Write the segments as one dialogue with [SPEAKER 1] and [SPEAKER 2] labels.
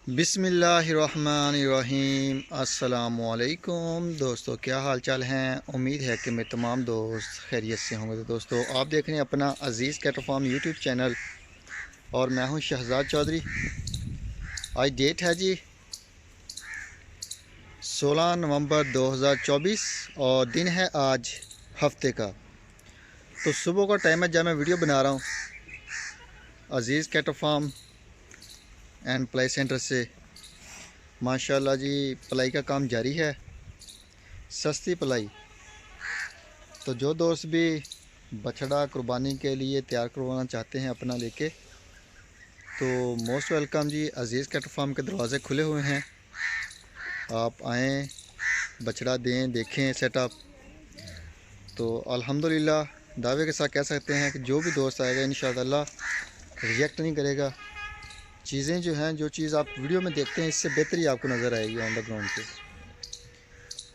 [SPEAKER 1] बिस्मिल्लाहिर्रहमानिर्रहीम। अस्सलामुअलैकुम दोस्तों, क्या हाल चाल हैं। उम्मीद है कि मेरे तमाम दोस्त खैरियत से होंगे। तो दोस्तों, आप देख रहे हैं अपना अज़ीज़ कैटल फार्म यूट्यूब चैनल और मैं हूं शहजाद चौधरी। आज डेट है जी 16 नवंबर 2024 और दिन है आज हफ्ते का। तो सुबह का टाइम है जब मैं वीडियो बना रहा हूँ Aziz cattle farm and ply centre से। माशाल्लाह जी, पलाई का काम जारी है, सस्ती पलाई। तो जो दोस्त भी बछड़ा कुर्बानी के लिए तैयार करवाना चाहते हैं अपना लेके, तो मोस्ट वेलकम जी। अज़ीज़ कैटल फार्म के दरवाज़े खुले हुए हैं, आप आएँ, बछड़ा दें, देखें सेटअप। तो अल्हम्दुलिल्लाह दावे के साथ कह सकते हैं कि जो भी दोस्त आएगा इंशाअल्लाह रिजेक्ट नहीं करेगा। चीज़ें जो हैं, जो चीज़ आप वीडियो में देखते हैं इससे बेहतर ही आपको नज़र आएगी ऑन द ग्राउंड पे।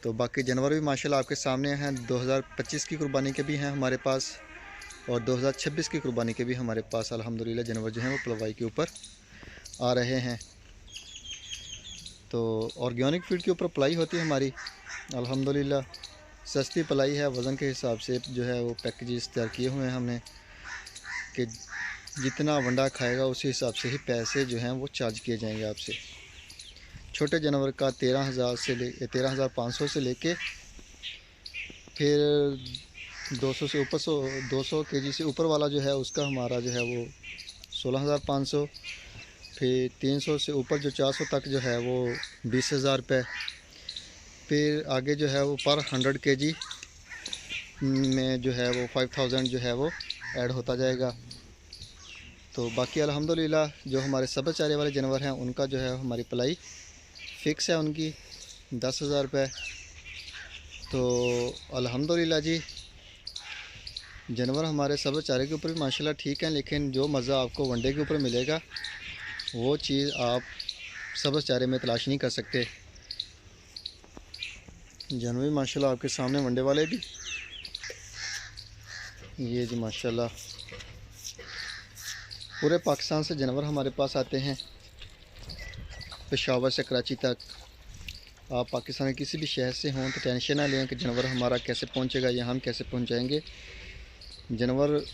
[SPEAKER 1] तो बाकी जानवर भी माशाल्लाह आपके सामने हैं। 2025 की कुर्बानी के भी हैं हमारे पास और 2026 की कुर्बानी के भी हमारे पास अल्हम्दुलिल्लाह जानवर जो हैं वो पलवाई के ऊपर आ रहे हैं। तो ऑर्गेनिक फीड के ऊपर पलाई होती है हमारी अल्हम्दुलिल्लाह। सस्ती पलाई है, वज़न के हिसाब से जो है वो पैकेजेस तैयार किए हुए हैं हमने कि जितना वंडा खाएगा उसी हिसाब से ही पैसे जो हैं वो चार्ज किए जाएंगे आपसे। छोटे जानवर का 13,500 से लेके फिर 200 से ऊपर 200 केजी से ऊपर वाला जो है उसका हमारा जो है वो 16,500। फिर 300 से ऊपर जो 400 तक जो है वो 20,000 रुपये। फिर आगे जो है वो पर 100 केजी में जो है वो 5,000 जो है वो ऐड होता जाएगा। तो बाकी अल्हम्दुलिल्लाह जो हमारे सब्ज़ चारे वाले जानवर हैं उनका जो है हमारी पलाई फ़िक्स है, उनकी 10,000 रुपये। तो अल्हम्दुलिल्लाह जी, जानवर हमारे सब्ज़ चारे के ऊपर भी माशाल्लाह ठीक है, लेकिन जो मज़ा आपको वनडे के ऊपर मिलेगा वो चीज़ आप सब्ज़ चारे में तलाश नहीं कर सकते। जानवर भी माशाल्लाह आपके सामने वनडे वाले भी, ये जी माशाल्लाह पूरे पाकिस्तान से जानवर हमारे पास आते हैं, पेशावर से कराची तक। आप पाकिस्तान के किसी भी शहर से हों तो टेंशन ना लें कि जानवर हमारा कैसे पहुंचेगा या हम कैसे पहुंचाएंगे। जानवर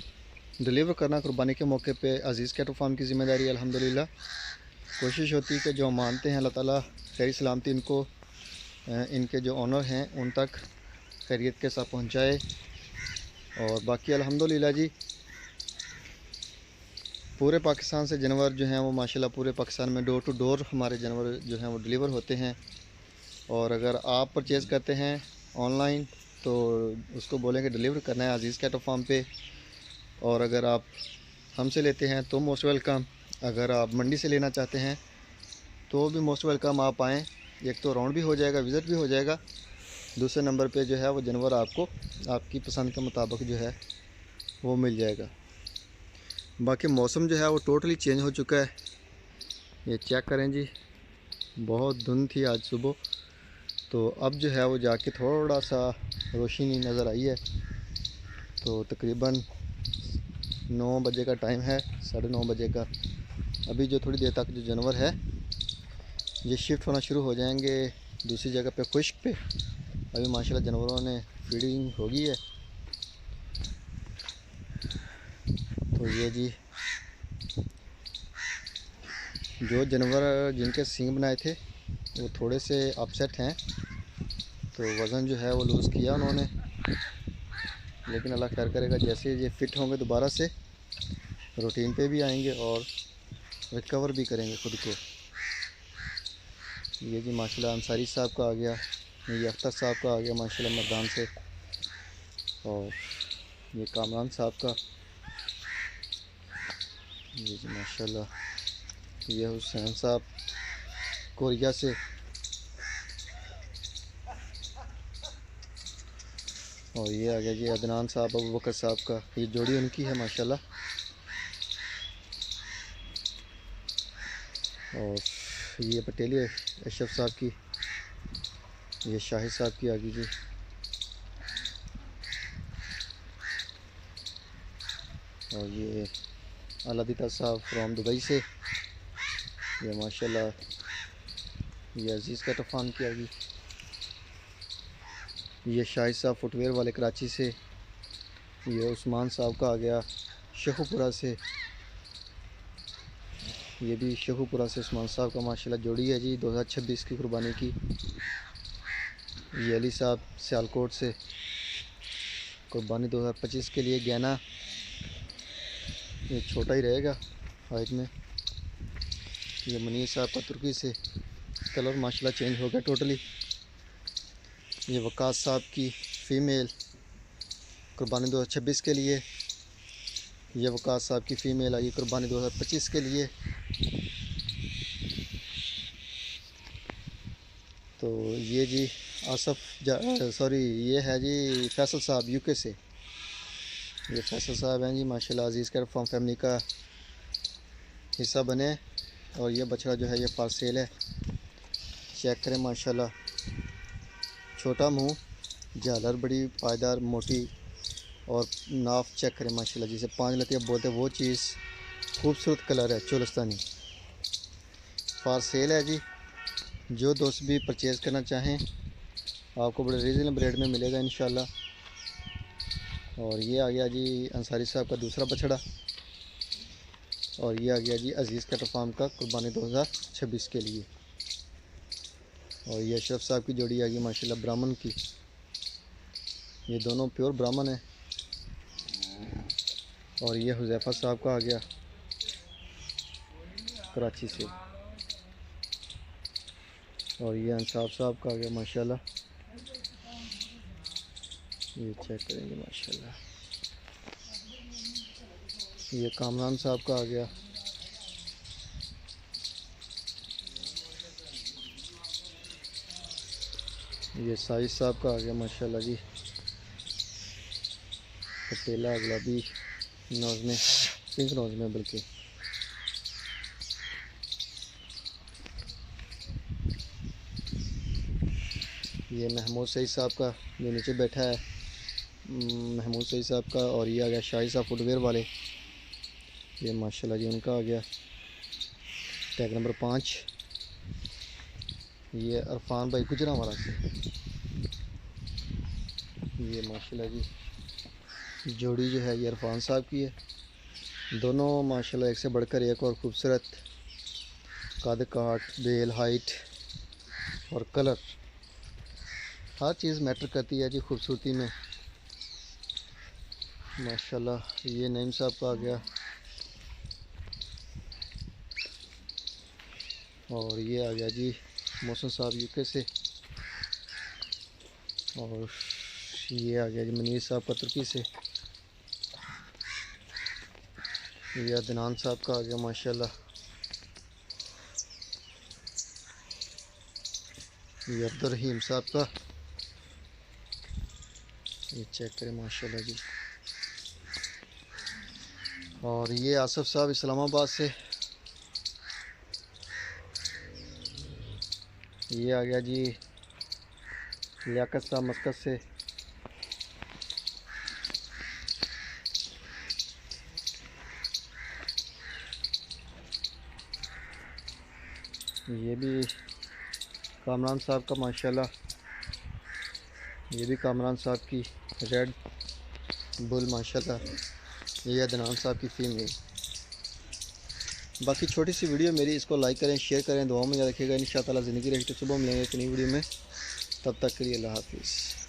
[SPEAKER 1] डिलीवर करना कुर्बानी के मौके पे अज़ीज़ कैटल फार्म की ज़िम्मेदारी अल्हम्दुलिल्लाह। कोशिश होती है कि जो मानते हैं अल्लाह ताला खैर सलामती इनको इनके जो ओनर हैं उन तक खैरियत के साथ पहुंचाए। और बाकी अल्हम्दुलिल्लाह जी, पूरे पाकिस्तान से जानवर जो हैं वो माशाल्लाह पूरे पाकिस्तान में डोर टू डोर हमारे जानवर जो हैं वो डिलीवर होते हैं। और अगर आप परचेज़ करते हैं ऑनलाइन तो उसको बोलें कि डिलीवर करना है अज़ीज़ कैटल फार्म पे। और अगर आप हमसे लेते हैं तो मोस्ट वेलकम। अगर आप मंडी से लेना चाहते हैं तो भी मोस्ट वेलकम, आप आएँ। एक तो राउंड भी हो जाएगा, विज़िट भी हो जाएगा, दूसरे नंबर पे जो है वो जानवर आपको आपकी पसंद के मुताबिक जो है वो मिल जाएगा। बाकी मौसम जो है वो टोटली चेंज हो चुका है, ये चेक करें जी। बहुत धुंध थी आज सुबह, तो अब जो है वो जाके थोड़ा सा रोशनी नज़र आई है। तो तकरीबन 9 बजे का टाइम है, 9:30 बजे का। अभी जो थोड़ी देर तक जो जानवर है ये शिफ्ट होना शुरू हो जाएंगे दूसरी जगह पे, खुश्क पे। अभी माशाल्लाह जानवरों ने फीडिंग हो गई है। तो ये जी जो जानवर जिनके सींग बनाए थे वो थोड़े से अपसेट हैं, तो वज़न जो है वो लूज़ किया उन्होंने, लेकिन अल्लाह खैर करेगा। जैसे ये फिट होंगे दोबारा से रूटीन पे भी आएंगे और रिकवर भी करेंगे ख़ुद को। ये जी माशाल्लाह अंसारी साहब का आ गया, ये अख्तर साहब का आ गया माशाल्लाह मर्दान से, और ये कामरान साहब का, ये जी माशाल्लाह ये हुसैन साहब कोरिया से, और ये आ गया जी अदनान साहब अबू बकर साहब का। ये जोड़ी उनकी है माशाल्लाह। और ये पटेली अशरफ साहब की, ये शाहिद साहब की आ गई जी। और ये अलादीता साहब फ्रॉम दुबई से, ये माशाल्लाह ये अजीज़ कैटोफार्म की आ गई। ये शाहिद साहब फुटवेयर वाले कराची से। ये उस्मान साहब का आ गया शेखुपुरा से। ये भी शेखुपुरा से उस्मान साहब का माशाल्लाह जोड़ी है जी 2026 की कुर्बानी की। ये अली साहब सियालकोट से कुर्बानी 2025 के लिए गहना। ये छोटा ही रहेगा हाइट में। ये मनीर साहब का तुर्की से, कलर माशाल्लाह चेंज हो गया टोटली। ये वकास साहब की फ़ीमेल कुर्बानी 2026 के लिए। ये वकास साहब की फ़ीमेल आई कुर्बानी 2025 के लिए। तो ये जी ये है जी फैसल साहब यूके से। ये फैसल साहब हैं जी माशाल्लाह अजीज़ कैटोफार्म फैमिली का हिस्सा बने। और ये बछड़ा जो है ये फॉर सेल है। चेक करें माशाल्लाह, छोटा मुंह, झालर बड़ी पायदार मोटी और नाफ चेक करें माशाल्लाह, जिसे 5 लतिया बोलते हैं वो चीज़। खूबसूरत कलर है चोलस्तानी, फॉर सेल है जी। जो दोस्त भी परचेज़ करना चाहें आपको बड़े रीज़नेबल रेट में मिलेगा इंशाल्लाह। और ये आ गया जी अंसारी साहब का दूसरा बछड़ा। और ये आ गया जी अजीज़ कैटोफार्म का कुर्बानी 2026 के लिए। और ये अशरफ साहब की जोड़ी आ गई माशाल्लाह ब्राह्मण की। ये दोनों प्योर ब्राह्मण है। और ये हुज़ैफ़ा साहब का आ गया कराची से। और ये अंसार साहब का आ गया माशाल्लाह। ये चेक करेंगे माशाल्लाह। ये कामरान साहब का आ गया। ये साइज साहब का आ गया माशाल्लाह जी। पटेला गुलाबी नोज में, पिंक नोज में बल्कि। ये महमूद सईद साहब का जो नीचे बैठा है, महमूद सईद साहब का। और ये आ गया शाहिद साहब फुटवेयर वाले। ये माशाल्लाह जी उनका आ गया टैग नंबर 5। ये अरफान भाई गुजरांवाला से। ये माशाल्लाह जी जोड़ी जो है ये अरफान साहब की है। दोनों माशाल्लाह एक से बढ़कर एक और खूबसूरत, कद काट, बेल, हाइट और कलर, हर चीज़ मैटर करती है जी खूबसूरती में माशाल्लाह। ये नईम साहब का आ गया। और ये आ गया जी मोहसिन साहब यूके से। और ये आ गया जी मनीर साहब का तुर्की से। ये अदनान साहब का आ गया माशाल्लाह। ये अब्दुर्रहीम साहब का। ये चेक करें माशाल्लाह जी। और ये आसिफ साहब इस्लामाबाद से। ये आ गया जी लियाकत साहब मस्कत से। ये भी कामरान साहब का माशाल्लाह। ये भी कामरान साहब की रेड बुल माशाल्लाह। ये अदनान साहब की फीमेल। बाकी छोटी सी वीडियो मेरी, इसको लाइक करें, शेयर करें, दुआ में याद रखिएगा। इंशाअल्लाह ज़िंदगी रही तो सुबह मिलेंगे एक नई वीडियो में। तब तक के लिए अल्लाह हाफिज़।